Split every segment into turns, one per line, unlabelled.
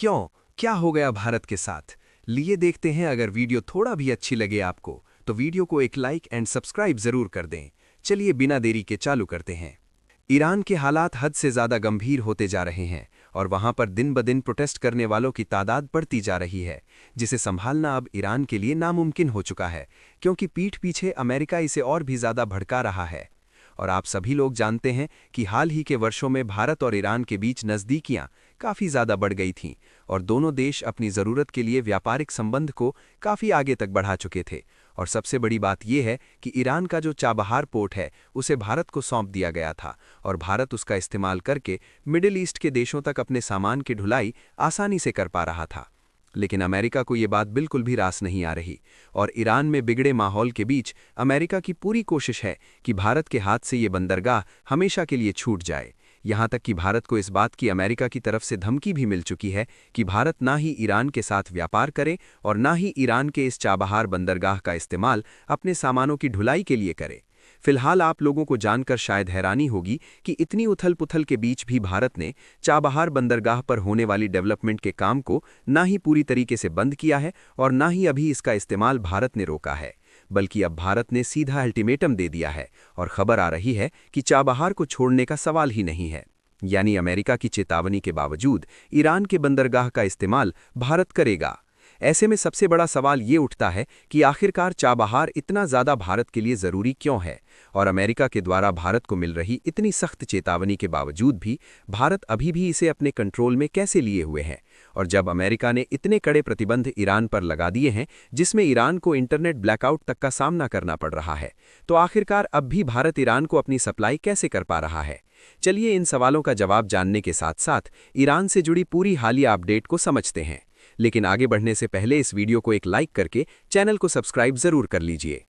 क्यों? क्या हो गया भारत के साथ? लिए देखते हैं। अगर वीडियो थोड़ा भी अच्छी लगे आपको तो वीडियो को एक लाइक एंड सब्सक्राइब जरूर कर दें। चलिए बिना देरी के चालू करते हैं। ईरान के हालात हद से ज़्यादा गंभीर होते जा रहे हैं और वहां पर दिन ब दिन प्रोटेस्ट करने वालों की तादाद बढ़ती जा रही है, जिसे संभालना अब ईरान के लिए नामुमकिन हो चुका है, क्योंकि पीठ पीछे अमेरिका इसे और भी ज़्यादा भड़का रहा है। और आप सभी लोग जानते हैं कि हाल ही के वर्षों में भारत और ईरान के बीच नज़दीकियां काफ़ी ज़्यादा बढ़ गई थीं और दोनों देश अपनी ज़रूरत के लिए व्यापारिक संबंध को काफ़ी आगे तक बढ़ा चुके थे। और सबसे बड़ी बात यह है कि ईरान का जो चाबहार पोर्ट है उसे भारत को सौंप दिया गया था और भारत उसका इस्तेमाल करके मिडिल ईस्ट के देशों तक अपने सामान की ढुलाई आसानी से कर पा रहा था। लेकिन अमेरिका को ये बात बिल्कुल भी रास नहीं आ रही और ईरान में बिगड़े माहौल के बीच अमेरिका की पूरी कोशिश है कि भारत के हाथ से ये बंदरगाह हमेशा के लिए छूट जाए। यहाँ तक कि भारत को इस बात की अमेरिका की तरफ से धमकी भी मिल चुकी है कि भारत ना ही ईरान के साथ व्यापार करे और ना ही ईरान के इस चाबहार बंदरगाह का इस्तेमाल अपने सामानों की ढुलाई के लिए करे। फिलहाल आप लोगों को जानकर शायद हैरानी होगी कि इतनी उथल पुथल के बीच भी भारत ने चाबहार बंदरगाह पर होने वाली डेवलपमेंट के काम को ना ही पूरी तरीके से बंद किया है और ना ही अभी इसका इस्तेमाल भारत ने रोका है, बल्कि अब भारत ने सीधा अल्टीमेटम दे दिया है और खबर आ रही है कि चाबहार को छोड़ने का सवाल ही नहीं है। यानी अमेरिका की चेतावनी के बावजूद ईरान के बंदरगाह का इस्तेमाल भारत करेगा। ऐसे में सबसे बड़ा सवाल ये उठता है कि आखिरकार चाबहार इतना ज़्यादा भारत के लिए ज़रूरी क्यों है और अमेरिका के द्वारा भारत को मिल रही इतनी सख्त चेतावनी के बावजूद भी भारत अभी भी इसे अपने कंट्रोल में कैसे लिए हुए हैं। और जब अमेरिका ने इतने कड़े प्रतिबंध ईरान पर लगा दिए हैं जिसमें ईरान को इंटरनेट ब्लैकआउट तक का सामना करना पड़ रहा है, तो आखिरकार अब भी भारत ईरान को अपनी सप्लाई कैसे कर पा रहा है? चलिए इन सवालों का जवाब जानने के साथ साथ ईरान से जुड़ी पूरी हालिया अपडेट को समझते हैं। लेकिन आगे बढ़ने से पहले इस वीडियो को एक लाइक करके चैनल को सब्सक्राइब जरूर कर लीजिए।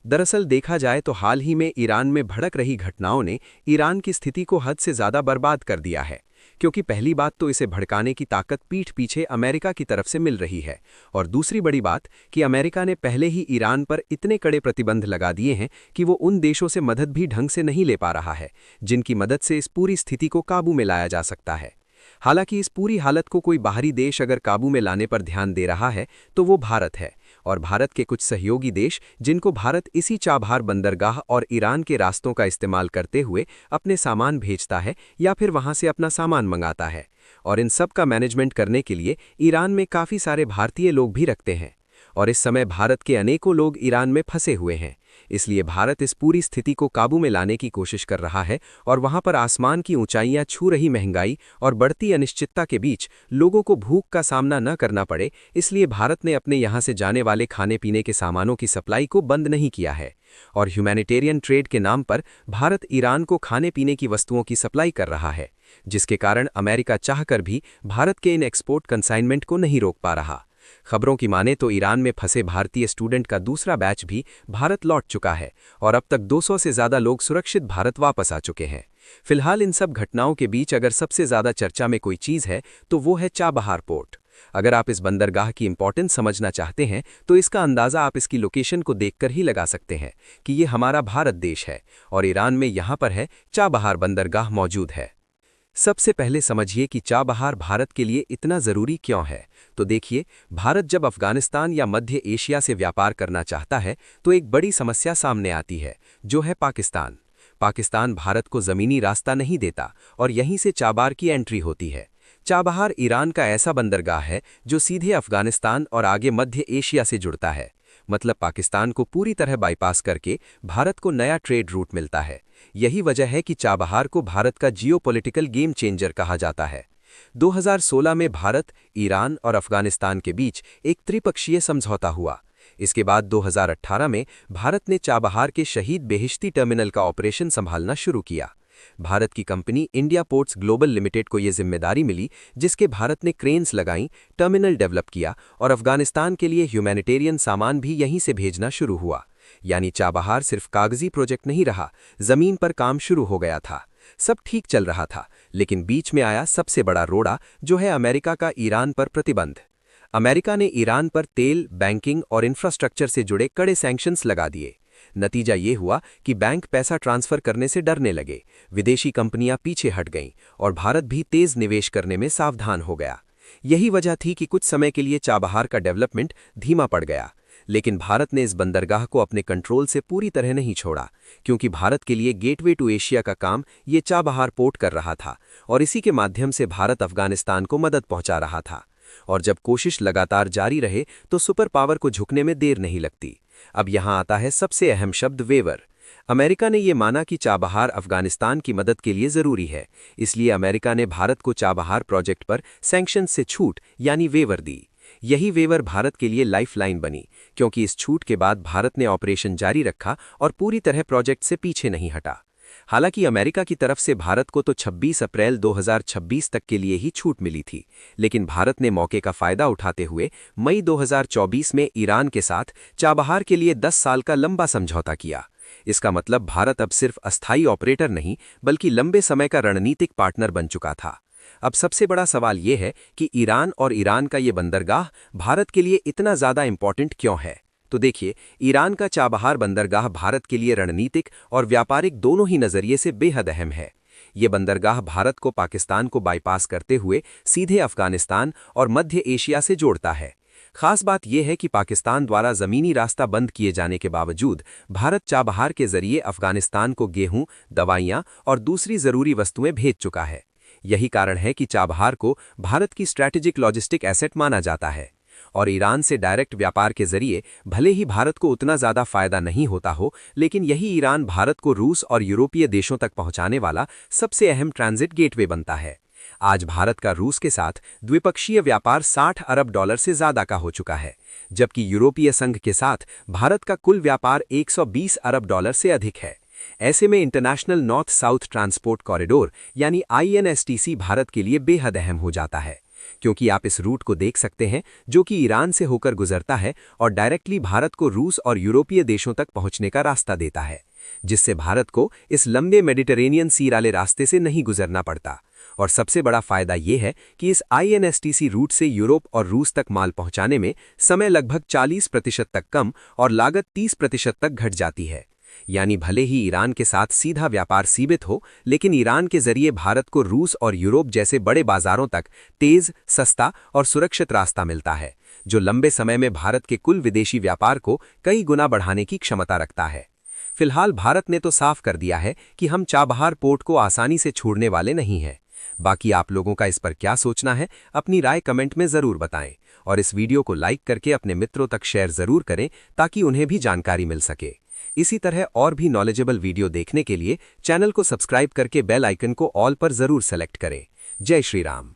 दरअसल देखा जाए तो हाल ही में ईरान में भड़क रही घटनाओं ने ईरान की स्थिति को हद से ज़्यादा बर्बाद कर दिया है, क्योंकि पहली बात तो इसे भड़काने की ताकत पीठ पीछे अमेरिका की तरफ से मिल रही है और दूसरी बड़ी बात कि अमेरिका ने पहले ही ईरान पर इतने कड़े प्रतिबंध लगा दिए हैं कि वो उन देशों से मदद भी ढंग से नहीं ले पा रहा है जिनकी मदद से इस पूरी स्थिति को काबू में लाया जा सकता है। हालांकि इस पूरी हालत को कोई बाहरी देश अगर काबू में लाने पर ध्यान दे रहा है तो वो भारत है और भारत के कुछ सहयोगी देश जिनको भारत इसी चाबहार बंदरगाह और ईरान के रास्तों का इस्तेमाल करते हुए अपने सामान भेजता है या फिर वहां से अपना सामान मंगाता है। और इन सब का मैनेजमेंट करने के लिए ईरान में काफ़ी सारे भारतीय लोग भी रखते हैं और इस समय भारत के अनेकों लोग ईरान में फंसे हुए हैं। इसलिए भारत इस पूरी स्थिति को काबू में लाने की कोशिश कर रहा है और वहां पर आसमान की ऊंचाइयां छू रही महंगाई और बढ़ती अनिश्चितता के बीच लोगों को भूख का सामना न करना पड़े, इसलिए भारत ने अपने यहां से जाने वाले खाने पीने के सामानों की सप्लाई को बंद नहीं किया है और ह्यूमैनिटेरियन ट्रेड के नाम पर भारत ईरान को खाने पीने की वस्तुओं की सप्लाई कर रहा है, जिसके कारण अमेरिका चाहकर भी भारत के इन एक्सपोर्ट कंसाइनमेंट को नहीं रोक पा रहा। खबरों की माने तो ईरान में फंसे भारतीय स्टूडेंट का दूसरा बैच भी भारत लौट चुका है और अब तक 200 से ज़्यादा लोग सुरक्षित भारत वापस आ चुके हैं। फिलहाल इन सब घटनाओं के बीच अगर सबसे ज़्यादा चर्चा में कोई चीज़ है तो वो है चाबहार पोर्ट। अगर आप इस बंदरगाह की इंपॉर्टेंस समझना चाहते हैं तो इसका अंदाज़ा आप इसकी लोकेशन को देखकर ही लगा सकते हैं कि ये हमारा भारत देश है और ईरान में यहाँ पर है चाबहार बंदरगाह मौजूद है। सबसे पहले समझिए कि चाबहार भारत के लिए इतना ज़रूरी क्यों है। तो देखिए, भारत जब अफगानिस्तान या मध्य एशिया से व्यापार करना चाहता है तो एक बड़ी समस्या सामने आती है, जो है पाकिस्तान। पाकिस्तान भारत को ज़मीनी रास्ता नहीं देता और यहीं से चाबहार की एंट्री होती है। चाबहार ईरान का ऐसा बंदरगाह है जो सीधे अफगानिस्तान और आगे मध्य एशिया से जुड़ता है, मतलब पाकिस्तान को पूरी तरह बाईपास करके भारत को नया ट्रेड रूट मिलता है। यही वजह है कि चाबहार को भारत का जियोपॉलिटिकल गेम चेंजर कहा जाता है। 2016 में भारत, ईरान और अफगानिस्तान के बीच एक त्रिपक्षीय समझौता हुआ। इसके बाद 2018 में भारत ने चाबहार के शहीद बेहिश्ती टर्मिनल का ऑपरेशन संभालना शुरू किया। भारत की company India ports global limited को ये जिम्मेदारी मिली, जिसके भारत ने क्रेन्स लगाईं, टर्मिनल डेवलप किया और अफगानिस्तान के लिए ह्यूमैनिटेरियन सामान भी यहीं से भेजना शुरू हुआ। यानी चाबहार सिर्फ कागजी प्रोजेक्ट नहीं रहा, जमीन पर काम शुरू हो गया था। सब ठीक चल रहा था, लेकिन बीच में आया सबसे बड़ा रोड़ा, जो है अमेरिका का ईरान पर प्रतिबंध। अमेरिका ने ईरान पर तेल, बैंकिंग और इंफ्रास्ट्रक्चर से जुड़े कड़े सैंक्शंस लगा दिए। नतीजा ये हुआ कि बैंक पैसा ट्रांसफर करने से डरने लगे, विदेशी कंपनियां पीछे हट गईं और भारत भी तेज निवेश करने में सावधान हो गया।
यही वजह थी कि कुछ समय के लिए चाबहार का डेवलपमेंट धीमा पड़ गया। लेकिन भारत ने इस बंदरगाह को अपने कंट्रोल से पूरी तरह नहीं छोड़ा, क्योंकि भारत के लिए गेटवे टू एशिया का काम ये चाबहार पोर्ट कर रहा था और इसी के माध्यम से भारत अफगानिस्तान को मदद पहुंचा रहा था। और जब कोशिश लगातार जारी रहे तो सुपर पावर को झुकने में देर नहीं लगती। अब यहां आता है सबसे अहम शब्द, वेवर। अमेरिका ने यह माना कि चाबहार अफगानिस्तान की मदद के लिए जरूरी है, इसलिए अमेरिका ने भारत को चाबहार प्रोजेक्ट पर सैंक्शन से छूट यानी वेवर दी। यही वेवर भारत के लिए लाइफलाइन बनी, क्योंकि इस छूट के बाद भारत ने ऑपरेशन जारी रखा और पूरी तरह प्रोजेक्ट से पीछे नहीं हटा। हालांकि अमेरिका की तरफ से भारत को तो 26 अप्रैल 2026 तक के लिए ही छूट मिली थी, लेकिन भारत ने मौके का फायदा उठाते हुए मई 2024 में ईरान के साथ चाबहार के लिए 10 साल का लंबा समझौता किया। इसका मतलब भारत अब सिर्फ अस्थायी ऑपरेटर नहीं बल्कि लंबे समय का रणनीतिक पार्टनर बन चुका था। अब सबसे बड़ा सवाल यह है कि ईरान और ईरान का ये बंदरगाह भारत के लिए इतना ज़्यादा इंपॉर्टेंट क्यों है। तो देखिए, ईरान का चाबहार बंदरगाह भारत के लिए रणनीतिक और व्यापारिक दोनों ही नज़रिए से बेहद अहम है। ये बंदरगाह भारत को पाकिस्तान को बाईपास करते हुए सीधे अफगानिस्तान और मध्य एशिया से जोड़ता है। खास बात यह है कि पाकिस्तान द्वारा ज़मीनी रास्ता बंद किए जाने के बावजूद भारत चाबहार के जरिए अफगानिस्तान को गेहूं, दवाइयां और दूसरी ज़रूरी वस्तुएं भेज चुका है। यही कारण है कि चाबहार को भारत की स्ट्रैटेजिक लॉजिस्टिक एसेट माना जाता है। और ईरान से डायरेक्ट व्यापार के जरिए भले ही भारत को उतना ज़्यादा फायदा नहीं होता हो, लेकिन यही ईरान भारत को रूस और यूरोपीय देशों तक पहुंचाने वाला सबसे अहम ट्रांजिट गेटवे बनता है। आज भारत का रूस के साथ द्विपक्षीय व्यापार 60 अरब डॉलर से ज़्यादा का हो चुका है, जबकि यूरोपीय संघ के साथ भारत का कुल व्यापार 120 अरब डॉलर से अधिक है। ऐसे में international north south transport corridor यानी INSTC भारत के लिए बेहद अहम हो जाता है, क्योंकि आप इस रूट को देख सकते हैं जो कि ईरान से होकर गुजरता है और डायरेक्टली भारत को रूस और यूरोपीय देशों तक पहुंचने का रास्ता देता है, जिससे भारत को इस लंबे मेडिटेरेनियन सी वाले रास्ते से नहीं गुजरना पड़ता। और सबसे बड़ा फायदा यह है कि इस INSTC रूट से यूरोप और रूस तक माल पहुंचाने में समय लगभग 40% तक कम और लागत 30% तक घट जाती है। यानी भले ही ईरान के साथ सीधा व्यापार सीमित हो, लेकिन ईरान के जरिए भारत को रूस और यूरोप जैसे बड़े बाजारों तक तेज, सस्ता और सुरक्षित रास्ता मिलता है, जो लंबे समय में भारत के कुल विदेशी व्यापार को कई गुना बढ़ाने की क्षमता रखता है। फिलहाल भारत ने तो साफ कर दिया है कि हम चाबहार पोर्ट को आसानी से छोड़ने वाले नहीं हैं। बाकी आप लोगों का इस पर क्या सोचना है, अपनी राय कमेंट में ज़रूर बताएं और इस वीडियो को लाइक करके अपने मित्रों तक शेयर ज़रूर करें ताकि उन्हें भी जानकारी मिल सके। इसी तरह और भी नॉलेजेबल वीडियो देखने के लिए चैनल को सब्सक्राइब करके बेल आइकन को ऑल पर ज़रूर सेलेक्ट करें। जय श्री राम।